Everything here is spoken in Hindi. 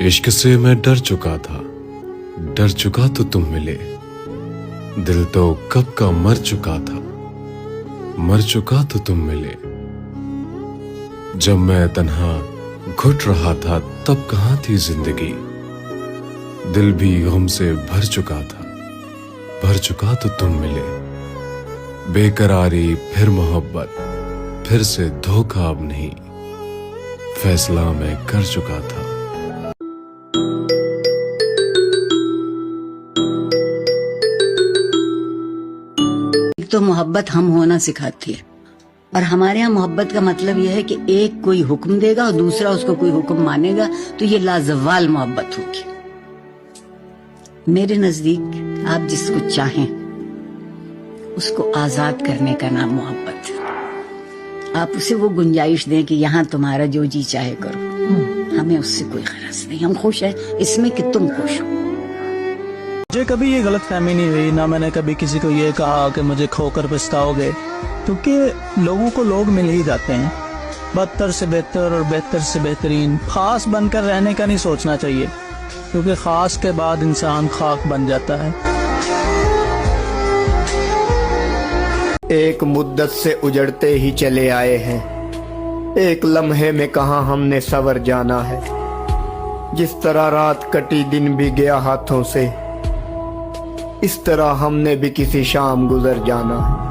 इश्क से मैं डर चुका था, डर चुका तो तुम मिले। दिल तो कब का मर चुका था, मर चुका तो तुम मिले। जब मैं तन्हा घुट रहा था तब कहाँ थी जिंदगी। दिल भी गम से भर चुका था, भर चुका तो तुम मिले। बेकरारी फिर मोहब्बत, फिर से धोखा अब नहीं, फैसला मैं कर चुका था। तो मोहब्बत हम होना सिखाती है, और हमारे यहाँ मोहब्बत का मतलब यह है कि एक कोई हुक्म देगा और दूसरा उसको कोई हुक्म मानेगा, तो ये लाजवाल मोहब्बत होगी। मेरे नजदीक आप जिसको चाहें उसको आजाद करने का नाम मोहब्बत है। आप उसे वो गुंजाइश दें कि यहाँ तुम्हारा जो जी चाहे करो, हमें उससे कोई गरज नहीं, हम खुश हैं इसमें कि तुम खुश हो। मुझे कभी ये गलत फहमी नहीं हुई, ना मैंने कभी किसी को ये कहा कि मुझे खोकर पछताओगे, क्योंकि लोगों को लोग मिल ही जाते हैं। बदतर से बेहतर और बेहतर से बेहतरीन, खास बनकर रहने का नहीं सोचना चाहिए, क्योंकि खास के बाद इंसान खाक बन जाता है। एक मुद्दत से उजड़ते ही चले आए हैं, एक लम्हे में कहाँ हमने सवर जाना है। जिस तरह रात कटी दिन भी गया हाथों से, इस तरह हमने भी किसी शाम गुजर जाना है।